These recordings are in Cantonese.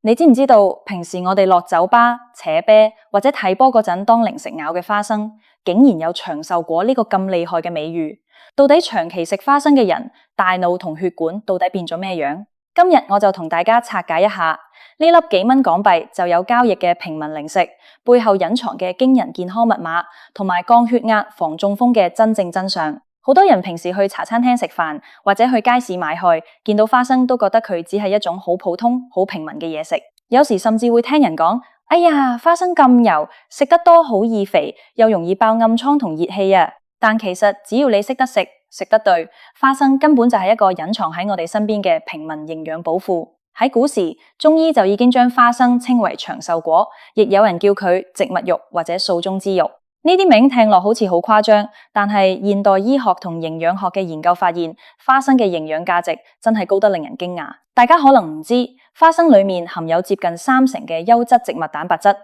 你知唔知道平時我哋落酒吧、扯啤或者睇波嗰陣當零食咬嘅花生，竟然有長壽果呢個咁厲害嘅美譽？到底長期食花生嘅人，大腦同血管到底變咗咩樣？今日我就同大家拆解一下呢粒幾蚊港幣就有交易嘅平民零食背後隱藏嘅驚人健康密碼，同埋降血壓、防中風嘅真正真相。好多人平時去茶餐廳食飯或者去街市買菜，見到花生都覺得佢只係一種好普通、好平民嘅嘢食。有時甚至會聽人講：哎呀，花生咁油，食得多好易肥，又容易爆暗瘡同熱氣啊！但其實只要你識得食，食得對，花生根本就係一個隱藏喺我哋身邊嘅平民營養寶庫。喺古時，中醫就已經將花生稱為長壽果，亦有人叫佢植物肉或者素中之肉。呢啲名聽落好似好誇張，但係現代醫學同營養學嘅研究發現，花生嘅營養價值真係高得令人驚訝。大家可能唔知，花生裡面含有接近30%嘅優質植物蛋白質，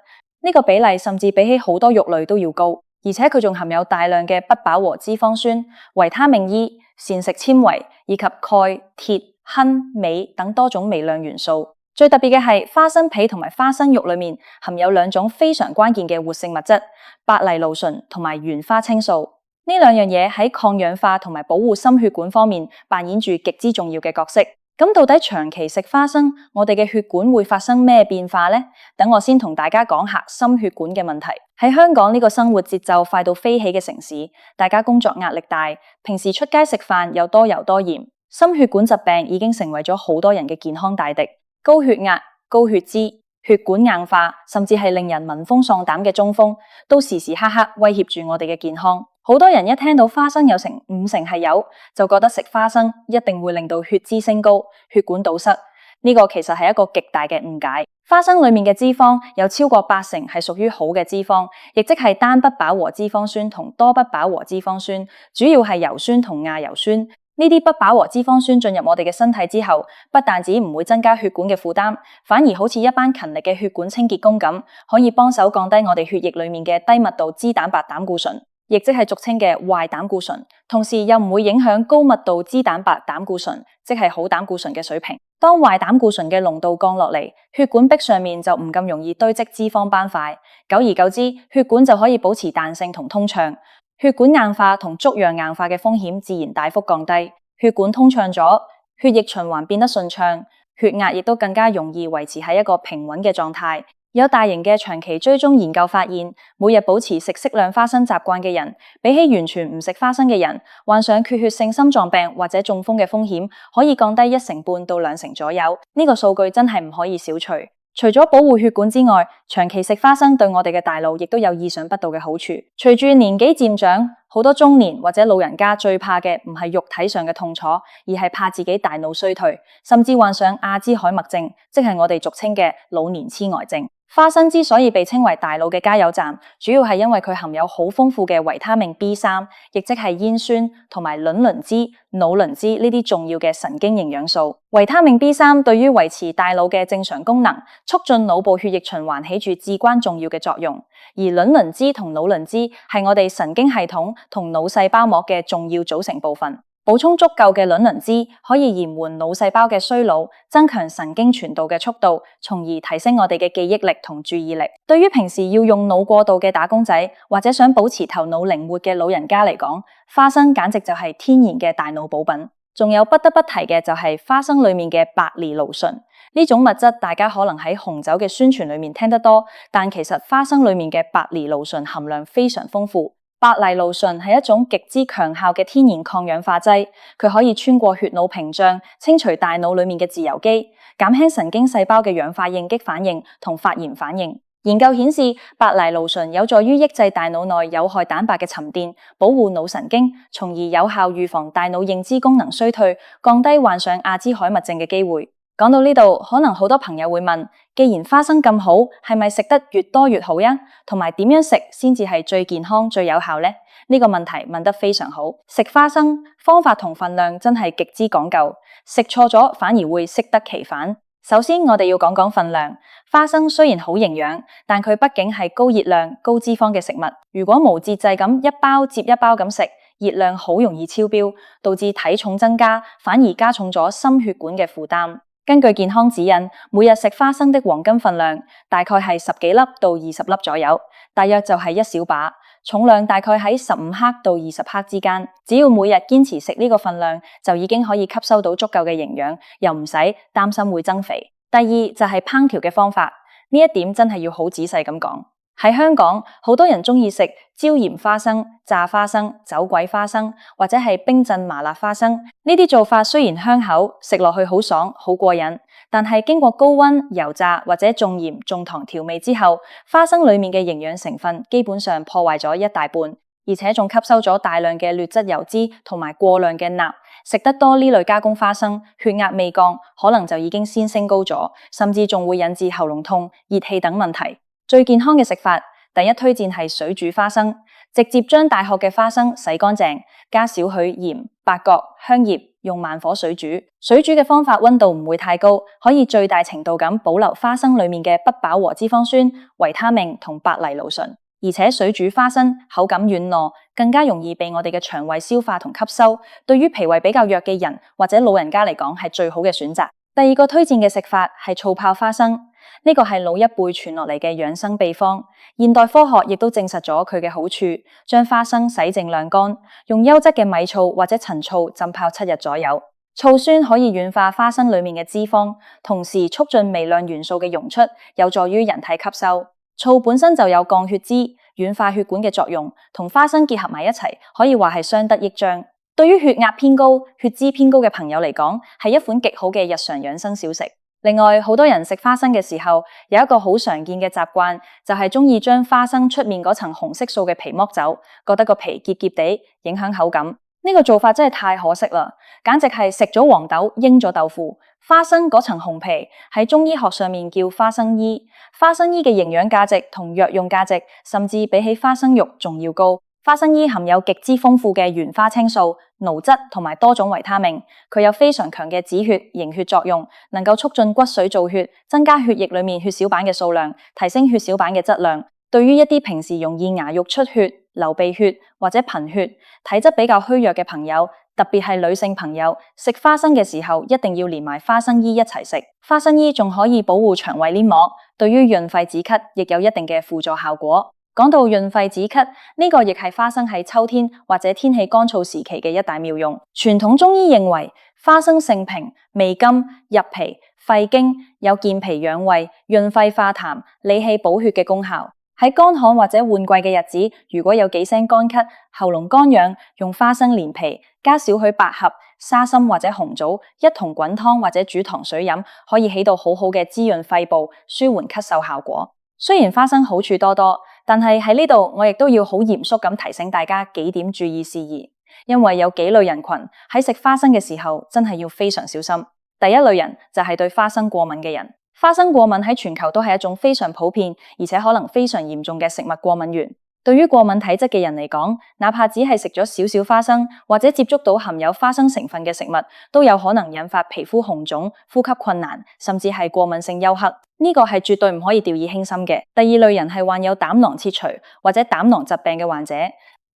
呢個比例甚至比起好多肉類都要高，而且佢仲含有大量嘅不飽和脂肪酸、維他命 E、膳食纖維以及鈣、鐵、鋅、鎂等多種微量元素。最特別嘅係，花生皮同埋花生肉裡面含有兩種非常關鍵嘅活性物質：白藜蘆醇同埋原花青素。呢兩樣嘢喺抗氧化同埋保護心血管方面扮演住極之重要嘅角色。咁到底長期食花生，我哋嘅血管會發生咩變化呢？等我先同大家講下心血管嘅問題。喺香港呢個生活節奏快到飛起嘅城市，大家工作壓力大，平時出街食飯又多油多鹽，心血管疾病已經成為咗好多人嘅健康大敵。高血壓、高血脂、血管硬化，甚至係令人聞風喪膽嘅中風，都時時刻刻威脅住我哋嘅健康。好多人一聽到花生有成50%係油，就覺得食花生一定會令到血脂升高、血管堵塞。呢個其實係一個極大嘅誤解。花生裏面嘅脂肪有超過80%係屬於好嘅脂肪，亦即係單不飽和脂肪酸同多不飽和脂肪酸，主要係油酸同亞油酸。呢啲不飽和脂肪酸進入我哋嘅身體之後，不但止唔會增加血管嘅負擔，反而好似一班勤力嘅血管清潔工咁，可以幫手降低我哋血液裏面嘅低密度脂蛋白膽固醇，亦即係俗稱嘅壞膽固醇，同時又唔會影響高密度脂蛋白膽固醇，即係好膽固醇嘅水平。當壞膽固醇嘅濃度降落嚟，血管壁上面就唔咁容易堆積脂肪斑塊，久而久之，血管就可以保持彈性同通暢。血管硬化同粥樣硬化嘅風險自然大幅降低，血管通暢咗，血液循環變得順暢，血壓亦都更加容易維持喺一個平穩嘅狀態。有大型嘅長期追蹤研究發現，每日保持食適量花生習慣嘅人，比起完全唔食花生嘅人，患上缺血性心臟病或者中風嘅風險可以降低1成半到2成左右。呢個數據真係唔可以小覷。除咗保護血管之外，長期食花生對我哋嘅大腦亦都有意想不到嘅好處。隨住年紀漸長，好多中年或者老人家最怕嘅唔係肉體上嘅痛楚，而係怕自己大腦衰退，甚至患上阿茲海默症，即係我哋俗稱嘅老年痴呆症。花生之所以被稱為大腦嘅加油站，主要係因為佢含有好豐富嘅維他命 B3，亦即係煙酸同埋卵磷脂、腦磷脂呢啲重要嘅神經營養素。維他命 B3 對於維持大腦嘅正常功能、促進腦部血液循環起住至關重要嘅作用。而卵磷脂同腦磷脂係我哋神經系統同腦細胞膜嘅重要組成部分。補充足夠嘅卵磷脂可以延緩腦細胞嘅衰老，增強神經傳導嘅速度，從而提升我哋嘅記憶力同注意力。對於平時要用腦過度嘅打工仔，或者想保持頭腦靈活嘅老人家嚟講，花生簡直就係天然嘅大腦補品。仲有不得不提嘅就係花生裏面嘅白藜蘆醇。呢種物質大家可能喺紅酒嘅宣傳裏面聽得多，但其實花生裏面嘅白藜蘆醇含量非常豐富。白藜蘆醇係一種極之強效嘅天然抗氧化劑，佢可以穿過血腦屏障，清除大腦裏面嘅自由基，減輕神經細胞嘅氧化應激反應同發炎反應。研究顯示，白藜蘆醇有助於抑制大腦內有害蛋白嘅沉澱，保護腦神經，從而有效預防大腦認知功能衰退，降低患上阿茲海默症嘅機會。講到呢度，可能好多朋友會問，既然花生咁好，係咪食得越多越好呀？同埋點樣食先至係最健康最有效呢？呢個問題問得非常好。食花生方法同分量真係極之講究，食錯咗反而會適得其反。首先我哋要講講分量。花生雖然好營養，但佢畢竟係高熱量、高脂肪嘅食物。如果無節制咁一包接一包咁食，熱量好容易超標，導致體重增加，反而加重咗心血管嘅負擔。根據健康指引，每日食花生的黃金分量大概係10幾粒到20粒左右，大約就係一小把，重量大概喺15克到20克之間。只要每日堅持食呢個分量，就已經可以吸收到足夠嘅營養，又唔使擔心會增肥。第二就係烹調嘅方法，呢一點真係要好仔細咁講。喺香港，好多人鍾意食椒鹽花生、炸花生、走鬼花生或者係冰鎮麻辣花生。呢啲做法雖然香口，食落去好爽、好過癮，但係經過高溫油炸或者重鹽、重糖調味之後，花生裡面嘅營養成分基本上破壞咗一大半，而且仲吸收咗大量嘅劣質油脂同埋過量嘅鈉。食得多呢類加工花生，血壓未降，可能就已經先升高咗，甚至仲會引致喉嚨痛、熱氣等問題。最健康嘅食法，第一推薦係水煮花生，直接將大殼嘅花生洗乾淨，加少許鹽、八角、香葉，用慢火水煮。水煮嘅方法溫度唔會太高，可以最大程度咁保留花生裡面嘅不飽和脂肪酸、維他命同白藜蘆醇。而且水煮花生口感軟糯，更加容易被我哋嘅腸胃消化同吸收，對於脾胃比較弱嘅人或者老人家嚟講係最好嘅選擇。第二個推薦嘅食法係醋泡花生，呢個係老一輩傳落嚟嘅養生秘方，現代科學亦都證實咗佢嘅好處。將花生洗淨晾乾，用優質嘅米醋或者陳醋浸泡7日左右，醋酸可以軟化花生裡面嘅脂肪，同時促進微量元素嘅溶出，有助於人體吸收。醋本身就有降血脂、軟化血管嘅作用，同花生結合埋一齊，可以話係相得益彰。對於血壓偏高、血脂偏高嘅朋友嚟講，係一款極好嘅日常養生小食。另外，好多人食花生嘅時候，有一個好常見嘅習慣，就係鍾意將花生出面嗰層紅色素嘅皮剝走，覺得個皮澀澀地，影響口感。呢個做法真係太可惜啦，簡直係食咗黃豆，應咗豆腐。花生嗰層紅皮喺中醫學上面叫花生衣，花生衣嘅營養價值同藥用價值，甚至比起花生肉仲要高。花生衣含有極之豐富嘅原花青素、醪質同埋多種維他命，佢有非常強嘅止血、凝血作用，能夠促進骨髓造血，增加血液裡面血小板嘅數量，提升血小板嘅質量。對於一啲平時容易牙肉出血、流鼻血或者貧血、體質比較虛弱嘅朋友，特別係女性朋友，食花生嘅時候一定要連埋花生衣一齊食。花生衣仲可以保護腸胃黏膜，對於潤肺止咳亦有一定嘅輔助效果。講到潤肺止咳，呢個亦係花生喺秋天或者天氣乾燥時期嘅一大妙用。傳統中醫認為，花生性平、味甘、入脾、肺經，有健脾養胃、潤肺化痰、理氣補血嘅功效。喺乾旱或者換季嘅日子，如果有幾聲乾咳、喉嚨乾癢，用花生連皮加少許百合、沙參或者紅棗一同滾湯或者煮糖水飲，可以起到好好嘅滋潤肺部、舒緩咳嗽效果。雖然花生好處多多，但係喺呢度我亦都要好嚴肅咁提醒大家幾點注意事宜，因為有幾類人群喺食花生嘅時候真係要非常小心。第一類人就係對花生過敏嘅人，花生過敏喺全球都係一種非常普遍而且可能非常嚴重嘅食物過敏源。對於過敏體質嘅人嚟講，哪怕只係食咗少少花生或者接觸到含有花生成分嘅食物，都有可能引發皮膚紅腫、呼吸困難，甚至係過敏性休克。呢個係絕對唔可以掉以輕心嘅。第二類人係患有膽囊切除或者膽囊疾病嘅患者，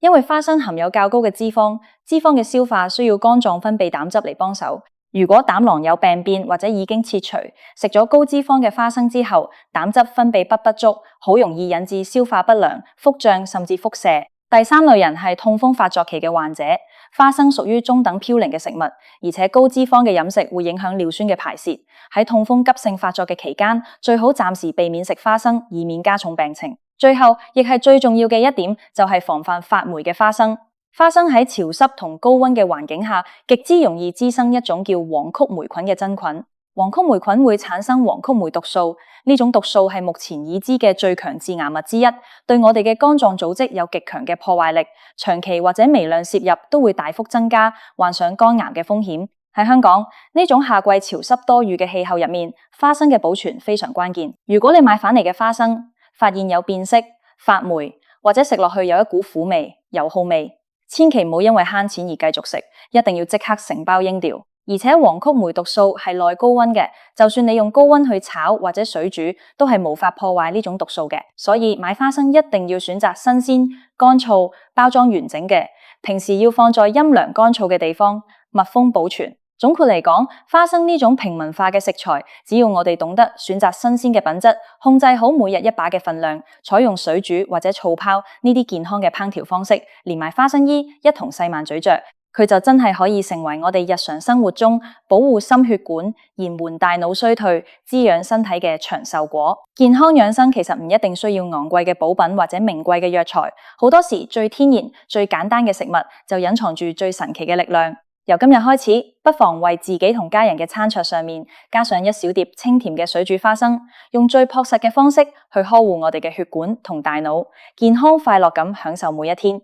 因為花生含有較高嘅脂肪，脂肪嘅消化需要肝臟分泌膽汁嚟幫手。如果膽囊有病變或者已經切除，食咗高脂肪嘅花生之後，膽汁分泌不足，好容易引致消化不良、腹脹甚至腹瀉。第三類人係痛風發作期嘅患者，花生屬於中等嘌呤嘅食物，而且高脂肪嘅飲食會影響尿酸嘅排泄。喺痛風急性發作嘅期間，最好暫時避免食花生，以免加重病情。最後，亦係最重要嘅一點，就係防範發霉嘅花生。花生喺潮濕同高溫嘅環境下，極之容易滋生一種叫黃曲霉菌嘅真菌。黃曲霉菌會產生黃曲霉毒素，呢種毒素係目前已知嘅最強致癌物之一，對我哋嘅肝臟組織有極強嘅破壞力，長期或者微量攝入都會大幅增加患上肝癌嘅風險。喺香港呢種夏季潮濕多雨嘅氣候入面，花生嘅保存非常關鍵。如果你買返嚟嘅花生發現有變色、發霉或者食落去有一股苦味、油耗味，千祈唔好因為慳錢而繼續食，一定要即刻成包扔掉。而且黃曲霉毒素係耐高溫嘅，就算你用高溫去炒或者水煮，都係無法破壞呢種毒素嘅。所以買花生一定要選擇新鮮、乾燥、包裝完整嘅，平時要放在陰涼乾燥嘅地方，密封保存。總括嚟講，花生呢種平民化嘅食材，只要我哋懂得選擇新鮮嘅品質，控制好每日一把嘅份量，採用水煮或者醋泡呢啲健康嘅烹調方式，連埋花生衣一同細慢咀嚼，佢就真係可以成為我哋日常生活中保護心血管、延緩大腦衰退、滋養身體嘅長壽果。健康養生其實唔一定需要昂貴嘅補品或者名貴嘅藥材，好多時最天然、最簡單嘅食物就隱藏住最神奇嘅力量。由今日開始，不妨為自己同家人嘅餐桌上面加上一小碟清甜嘅水煮花生，用最樸實嘅方式去呵護我哋嘅血管同大腦，健康快樂咁享受每一天。